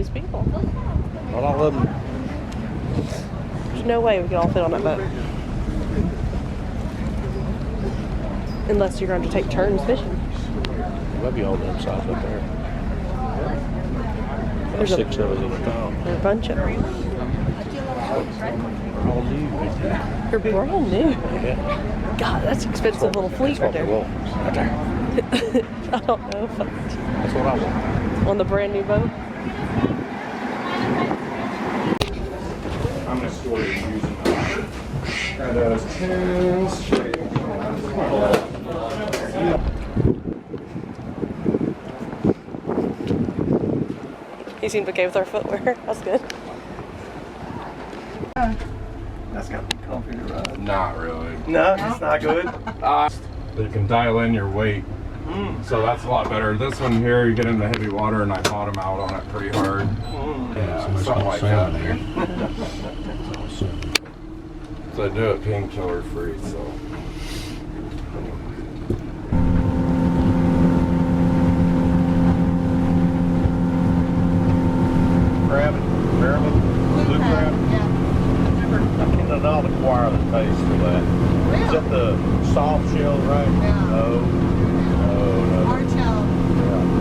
these people. Not all of them. There's no way we can all fit on that boat. Unless you're going to take turns fishing. Might be all them size up there. There's 6 of us in the town. There's a bunch of them. They're all new. They're brand new. Yeah. God, that's an expensive little fleet right there. Right there. I don't know if That's what I want. on the brand new boat. I'm going to store your shoes in there. Got those pins. He seemed okay with our footwear. That's good. That's got to be comfy to ride. Not really. No, it's not good. You can dial in your weight. So that's a lot better. This one here, you get into heavy water and I bottom out on it pretty hard. Yeah, something like that. So I do it painkiller free, so. Crab, barrel, blue crab. Yeah. I cannot acquire the taste for that. Is that the soft shell, right? Yeah. No. Hard shell. Yeah.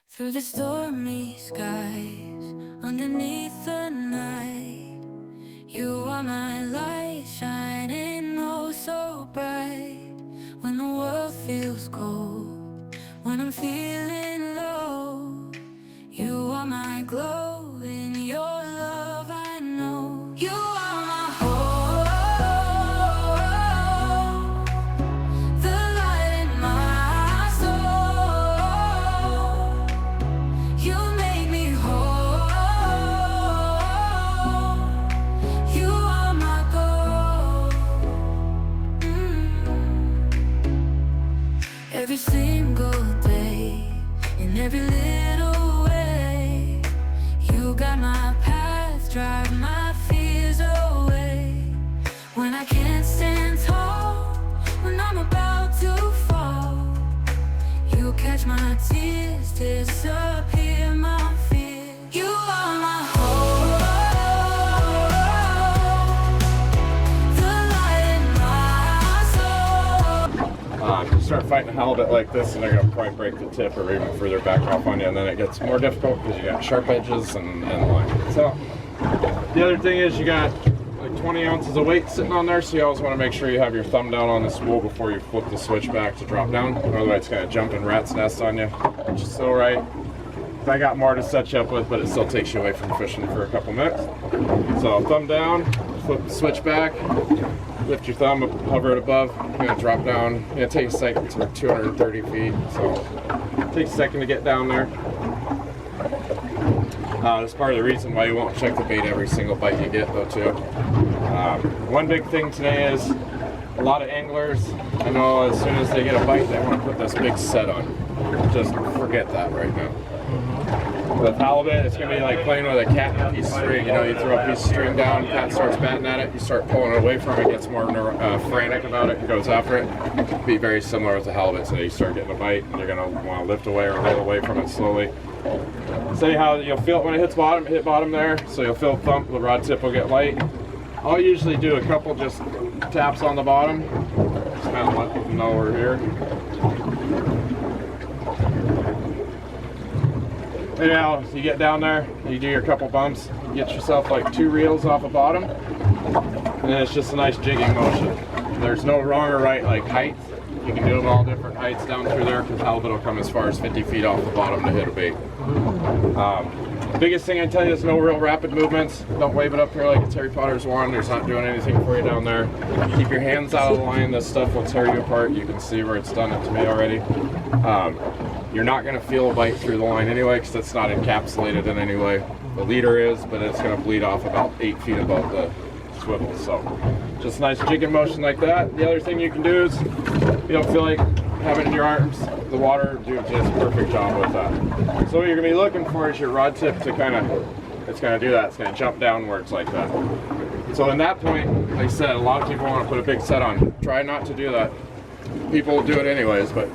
Through the stormy skies, underneath the night, you are my light, shining oh so bright. When the world feels cold, when I'm feeling low, you are my glow. In your love I know you are my hope, the light in my soul. You make me whole. You are my goal. Every single day, in every little way, you got my path, drive my fears away. When I can't stand tall, when I'm about to fall, you catch my tears, disappear my fear. You are my hope, the light in my soul. You start fighting a halibut like this and they're going to probably break the tip or even further back off on you, and then it gets more difficult because you got sharp edges and line. So the other thing is you got like 20 ounces of weight sitting on there, so you always want to make sure you have your thumb down on the spool before you flip the switch back to drop down. Otherwise it's going to jump and rat's nest on you, which is still right. I got more to set you up with, but it still takes you away from fishing for a couple minutes. So thumb down, flip the switch back, lift your thumb, hover it above, you're going to drop down. It takes a second, it's about 230 feet, so it takes a second to get down there. That's part of the reason why you won't check the bait every single bite you get though too. One big thing today is a lot of anglers, I know as soon as they get a bite they want to put this big set on. Just forget that right now. With halibut, it's going to be like playing with a cat and a piece of string. You know, you throw a piece of string down, cat starts batting at it, you start pulling it away from it, gets more frantic about it, and goes after it. It'll be very similar with the halibut. So you start getting a bite, and you're going to want to lift away or roll away from it slowly. See how you'll feel it when it hits bottom, hit bottom there, so you'll feel a thump, the rod tip will get light. I'll usually do a couple just taps on the bottom, just kind of let them know we're here. Anyhow, you get down there, you do your couple bumps, you get yourself like 2 reels off the bottom, and then it's just a nice jigging motion. There's no wrong or right like height. You can do them all different heights down through there because halibut will come as far as 50 feet off the bottom to hit a bait. Biggest thing I tell you is no real rapid movements. Don't wave it up here like it's Harry Potter's wand. There's not doing anything for you down there. Keep your hands out of the line. This stuff will tear you apart. You can see where it's done it to me already. You're not going to feel a bite through the line anyway because it's not encapsulated in any way. The leader is, but it's going to bleed off about 8 feet above the swivel. So just a nice jigging motion like that. The other thing you can do is, if you don't feel like having it in your arms, the water do just a perfect job with that. So what you're going to be looking for is your rod tip to it's going to do that. It's going to jump downwards like that. So in that point, like I said, a lot of people want to put a big set on. Try not to do that. People do it anyways, but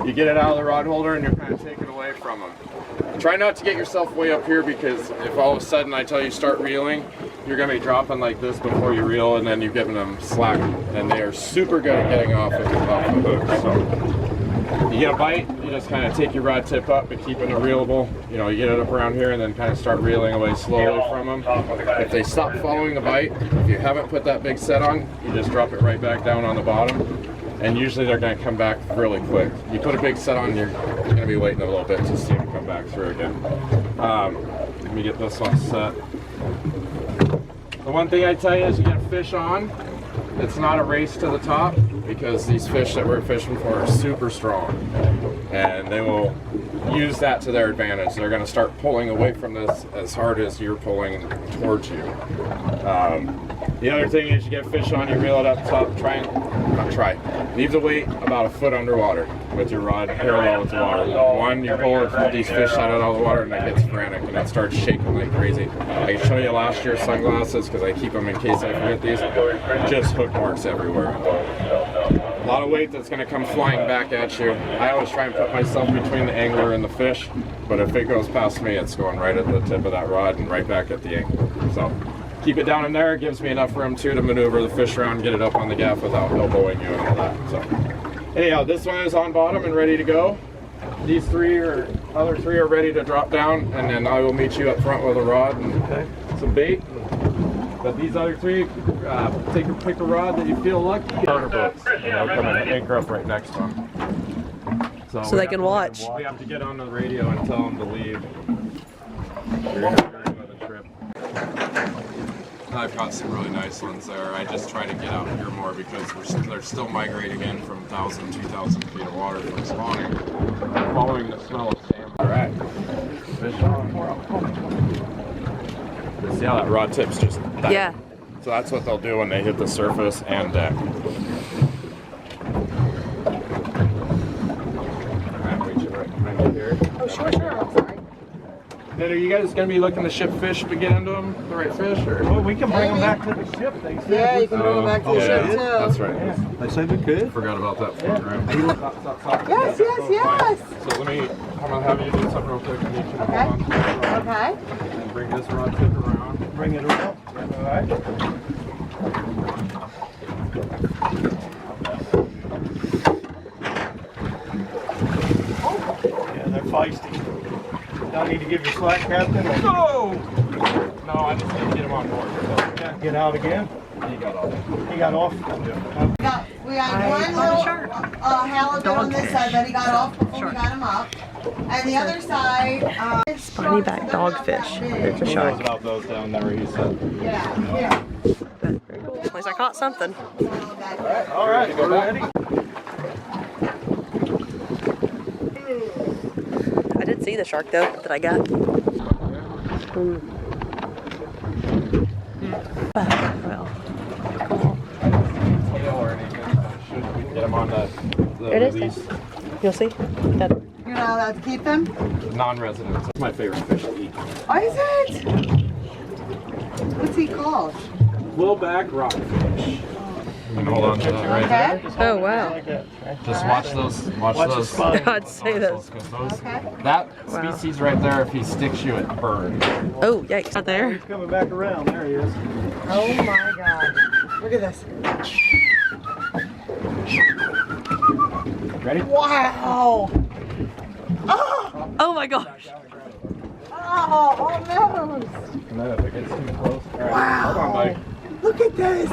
You get it out of the rod holder and you kind of take it away from them. Try not to get yourself way up here, because if all of a sudden I tell you start reeling, you're going to be dropping like this before you reel, and then you're giving them slack. And they are super good at getting off the hook. So you get a bite, you just kind of take your rod tip up, but keeping it reelable. You know, you get it up around here and then kind of start reeling away slowly from them. If they stop following the bite, if you haven't put that big set on, you just drop it right back down on the bottom. And usually they're going to come back really quick. You put a big set on, you're going to be waiting a little bit to see them come back through again. Let me get this one set. The one thing I tell you is you get a fish on, it's not a race to the top, because these fish that we're fishing for are super strong. And they will use that to their advantage. They're going to start pulling away from this as hard as you're pulling towards you. The other thing is you get fish on, you reel it up top, leave the weight about a foot underwater with your rod parallel with the water. One, you pull these fish out of the water and it gets frantic and it starts shaking like crazy. I can show you last year's sunglasses because I keep them in case I forget these. Just hook marks everywhere. A lot of weight that's going to come flying back at you. I always try and put myself between the angler and the fish, but if it goes past me, it's going right at the tip of that rod and right back at the angler. So keep it down in there. It gives me enough room too to maneuver the fish around, get it up on the gaff without elbowing you and all that. So anyhow, this one is on bottom and ready to go. These other three are ready to drop down, and then I will meet you up front with a rod and some bait. But these other three, pick a rod that you feel lucky. Charter boats, and they'll come and anchor up right next to them. So they can watch. We have to get on the radio and tell them to leave. You're another trip. I've got some really nice ones there. I just try to get out here more because they're still migrating in from 1,000, 2,000 feet of water from spawning, following the smell of salmon. All right, fish on. See how that rod tip's just dive. Yeah. So that's what they'll do when they hit the surface and deck. Alright, wait you right here. Oh, sure, I'm sorry. Then are you guys going to be looking to ship fish to get into them, the right fish? Or? Well, we can bring them back to the ship, they said. Yeah, you can bring them back to the ship too. That's right. Yeah, they said we could. Forgot about that floating around. Yes. So I'm going to have you do something real quick. I need you to hold on to this rod Okay. and bring this rod tip around. Bring it around. All right. Yeah, they're feisty. Do I need to give you slack, Captain? Oh! No, I just need to get him on board. So. Get out again. He got off. He got off? We got one little halibut on this side, but he got off before we got him up. And the other side, Spiny back dogfish. It's a Who knows shark. about those down there, he said. yeah. But very cool. At least I caught something. All right, we're ready. I did see the shark though that I got. Well, cool. Get him on the It is. release. You'll see. That, You're not allowed to keep them? Non-residents. That's my favorite fish to eat. Oh, is it? What's he called? Willback rockfish. You can hold on to that right Okay. there. oh wow. Just watch those. Watch Watch the those. spine. I'd say those. Okay. That Wow. species right there, if he sticks you, it burns. Oh yikes! Out there. He's coming back around. There he is. Oh my God. Look at this. Ready? Wow. Oh, Oh my gosh. almost. And then if it gets too close. All right. Wow. Hold on, buddy. Look at this.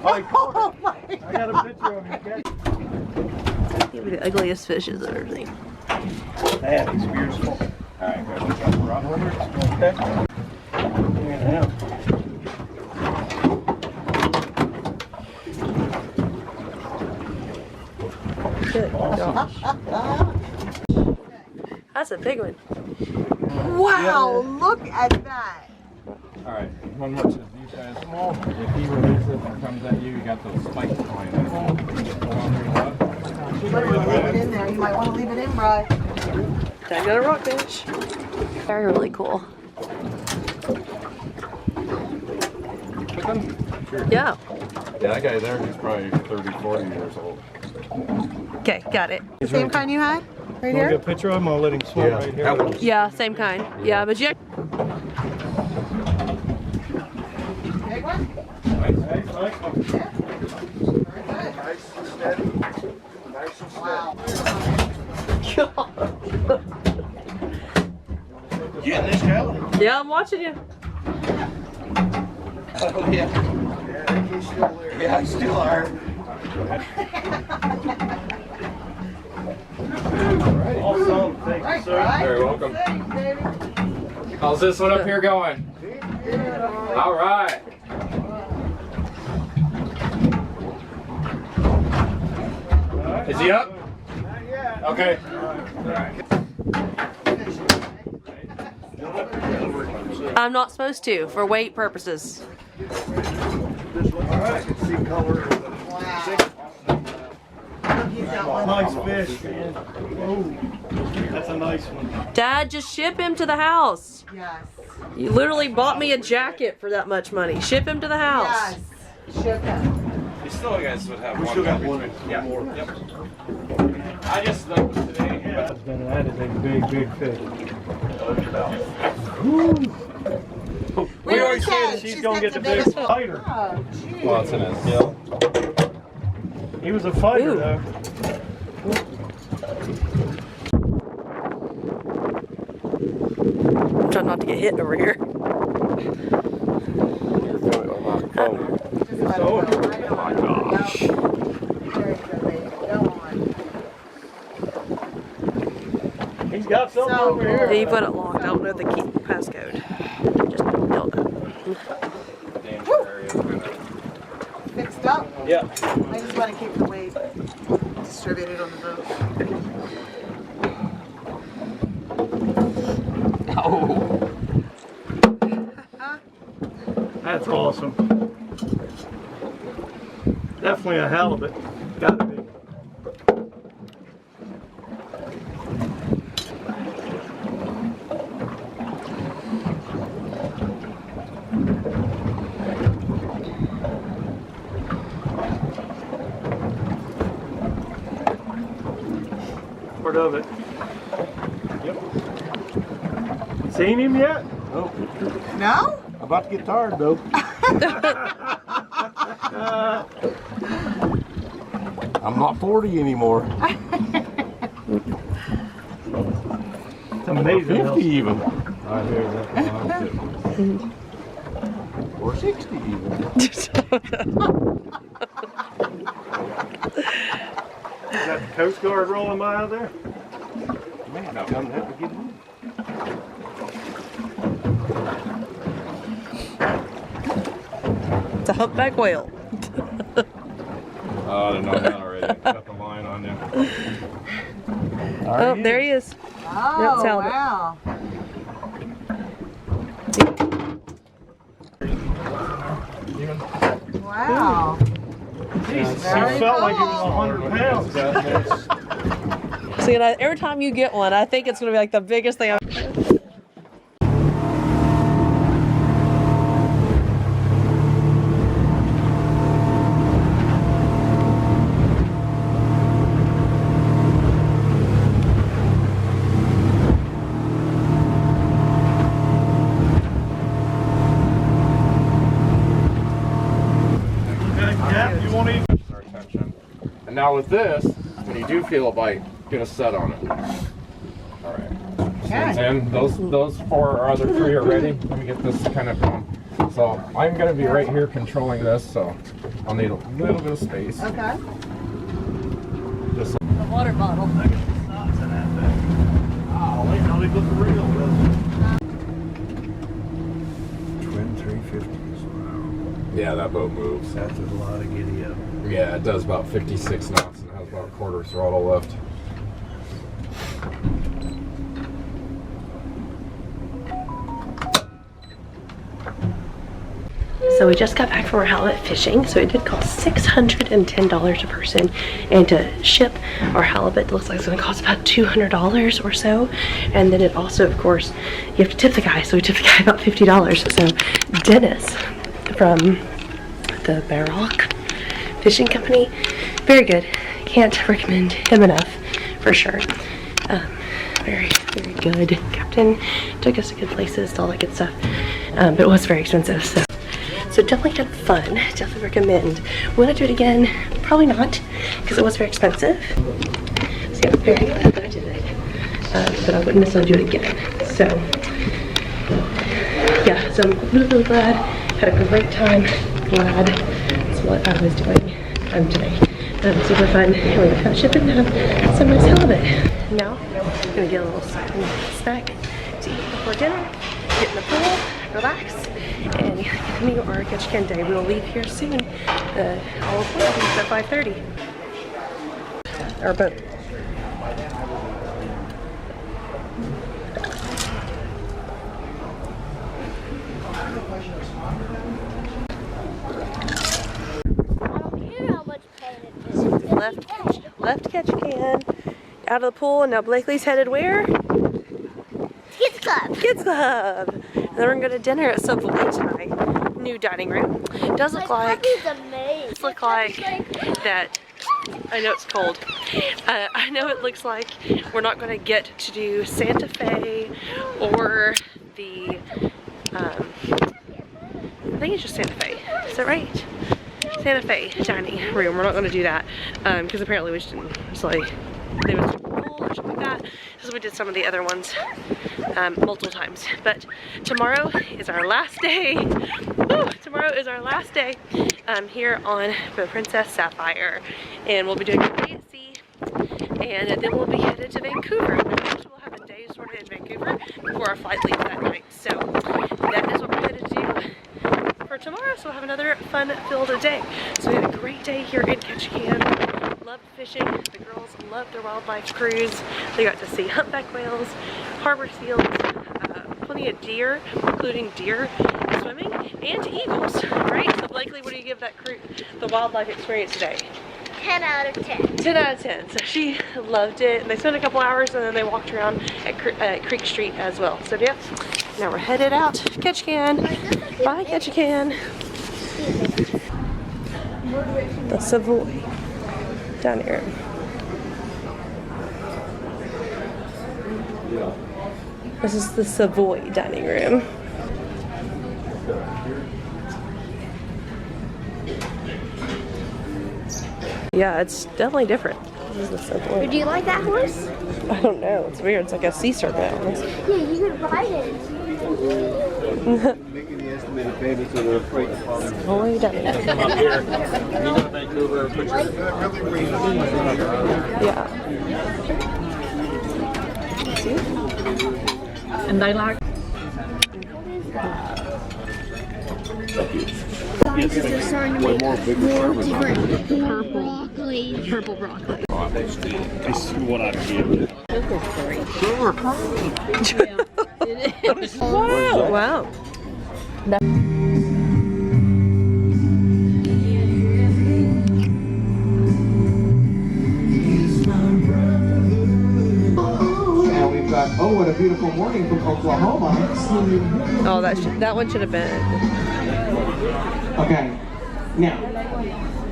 Oh, he caught Oh my it. I got a picture of him. Maybe the ugliest fishes I've ever seen. Man, he's beautiful. All right, go ahead. Drop the rod holder. Okay. Yeah. Good gosh. That's a big one. Wow, look at that. All right, one more. These guys small. If he releases and comes at you, you got those spikes flying at him. You get pulled on your rod. You might want to leave it in there. You might want to leave it in, Bri. I got a rockfish. Very really cool. Put them? Sure. Yeah. Yeah, that guy there, he's probably 30, 40 years old. Okay, got it. The same kind you had? Right You want to here? get a picture of him? I'll let him swim right here. That one's Yeah, same kind. Yeah, but you. Big one? Nice, nice one. Nice and steady. Nice and steady. Wow. Getting this, Kayla? Yeah, I'm watching you. Oh, yeah. Yeah, he's still there. Yeah, he's still there. Awesome. Thank you, sir. very welcome. How's this one up here going? All right. Is he up? Okay. I'm not supposed to for weight purposes. I can see color. He's got one. Nice fish, man. Oh, that's a nice one. Dad, just ship him to the house. Yes. You literally bought me a jacket for that much money. Ship him to the house. Yes. Shook him. You still guys would have We one. still got one. Yeah. Yep. I just looked today. That is a big, big fish. We already said she's gonna get the biggest one. fighter. Oh, geez. Well, it's in a hill. He was a fighter, Ooh. though. I'm trying not to get hit over here. Just let him go right on. my gosh. Very good, baby. Go on. He's got something So over here. You put it locked. I don't know the key passcode. Just yelled at. Fixed up? Yeah. I just want to keep the weight distributed on the boat. That's awesome. Definitely a halibut. Gotta be. Part of it. Yep. Seen him yet? Nope. No? I'm about to get tired, though. I'm not 40 anymore. It's amazing. 50 even. I hear that. Or 60 even. Is that the Coast Guard rolling by out there? Man, I'm coming to get home. It's a humpback whale. Oh, I didn't know that already. Cut the line on you. Oh, there he is. Oh, Halibut. wow. Wow. Jesus, Very he felt like he cool. was 100 pounds. So you know, every time you get one, I think it's gonna be like the biggest thing I've. Yeah, you want to eat? Our attention. And now with this, when you do feel a bite, get a set on it. All right. And those four other three are ready. Let me get this kind of going. So I'm going to be right here controlling this, so I'll need a little bit of space. Okay. Just The water bottle. Oh, wait, now they look real. Twin 350s. yeah, that boat moves. That's a lot of giddy up. Yeah, it does about 56 knots and has about a quarter throttle left. So we just got back from our halibut fishing, so it did cost $610 a person, and to ship our halibut looks like it's going to cost about $200 or so. And then it also, of course, you have to tip the guy, so we tipped the guy about $50. So Dennis from the Baroque Fishing Company. Very good. Can't recommend him enough, for sure. Very, very good captain. Took us to good places, all that good stuff. But it was very expensive, so definitely had fun. Definitely recommend. Will I do it again? Probably not, because it was very expensive. So yeah, I'm very glad that I did it. But I wouldn't necessarily do it again. So yeah, so I'm really, really glad. Had a great time. Glad that's what I was doing today. Super fun. And we're gonna ship and have some nice halibut. Now I'm gonna get a little snack to eat before dinner. Get in the pool, relax, and continue our Ketchikan day. We will leave here soon. All appointments at 5:30. Our boat. Left Ketchikan, out of the pool, and now Blakely's headed where? Kids Club. Kids Club. And then we're gonna go to dinner at Sapphire tonight. New dining room. Does look like. Does look like that. I know it's cold. I know it looks like we're not gonna get to do Santa Fe or the. I think it's just Santa Fe. Is that right? Santa Fe dining room. We're not going to do that because apparently we just didn't. It's like they was full or something like that. So we did some of the other ones multiple times. But tomorrow is our last day. Woo! Tomorrow is our last day here on the Princess Sapphire, and we'll be doing regency, and then we'll be headed to Vancouver. We'll have a day sort of in Vancouver before our flight leaves that night. So that is what we're headed to do for tomorrow, so we'll have another fun-filled day. So we had a great day here in Ketchikan. Loved fishing. The girls loved their wildlife cruise. They got to see humpback whales, harbor seals, plenty of deer, including deer swimming, and eagles, right? So Blakely, what do you give that the wildlife experience today? 10 out of 10. 10 out of 10. So she loved it. And they spent a couple hours and then they walked around at Creek Street as well. So yeah, now we're headed out. Ketchikan. Bye, Ketchikan. The Savoy dining room. This is the Savoy dining room. Yeah, it's definitely different. This is the Savoy. Do you like that horse? I don't know. It's weird. It's like a sea serpent. Yeah, you could ride it. Making the estimated payments of the freight department. Savoy dining room. Come up here. You go to Vancouver, put Yeah. See? And they like. They're starting to make more different purple broccoli. This is what I give. Wow. Wow. And we've got, oh, what a beautiful morning from Oklahoma. Oh, that one should have been. Okay, now,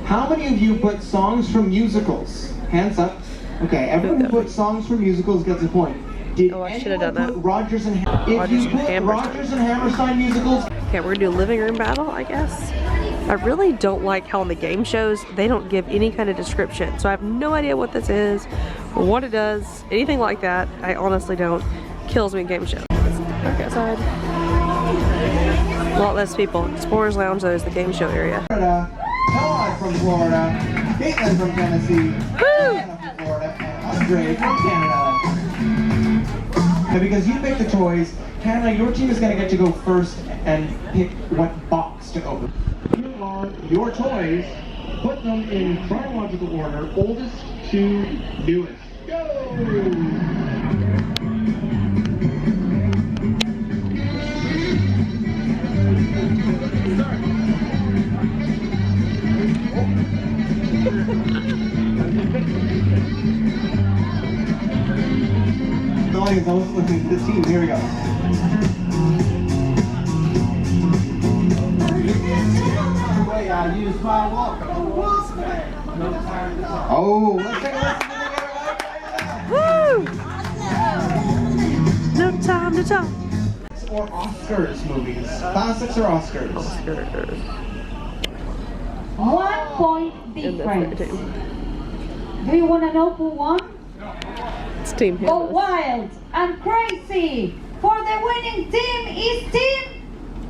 how many of you put songs from musicals? Hands up. Okay, everyone who put songs from musicals gets a point. Did I should have done anyone that. put Rodgers and If Rodgers you and put Hammerstein. Rodgers and Hammerstein musicals, Okay, we're gonna do living room battle, I guess. I really don't like how on the game shows they don't give any kind of description. So I have no idea what this is, or what it does, anything like that. I honestly don't. Kills me in game shows. Park outside. A lot less people. Explorers Lounge though is the game show area. Florida, Todd from Florida, Caitlin from Tennessee, Anna from Florida, and Andre from Canada. Now because you picked the toys, Canada, your team is going to get to go first and pick what box to open. Here are your toys. Put them in chronological order, oldest to newest. Go! The audience, I was looking at this team. Here we go. The way I use my walk. Oh, let's take a listen together. No time to talk. Or Oscars movies. Classics or Oscars? 1 point difference. Do you want to know who won? It's Team Go Hilton. wild and crazy! For the winning team is Team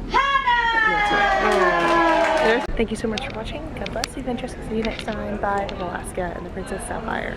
Hannah! Thank you so much for watching. God bless. You've been interested. See you next time. Bye from Alaska and the Princess Sapphire.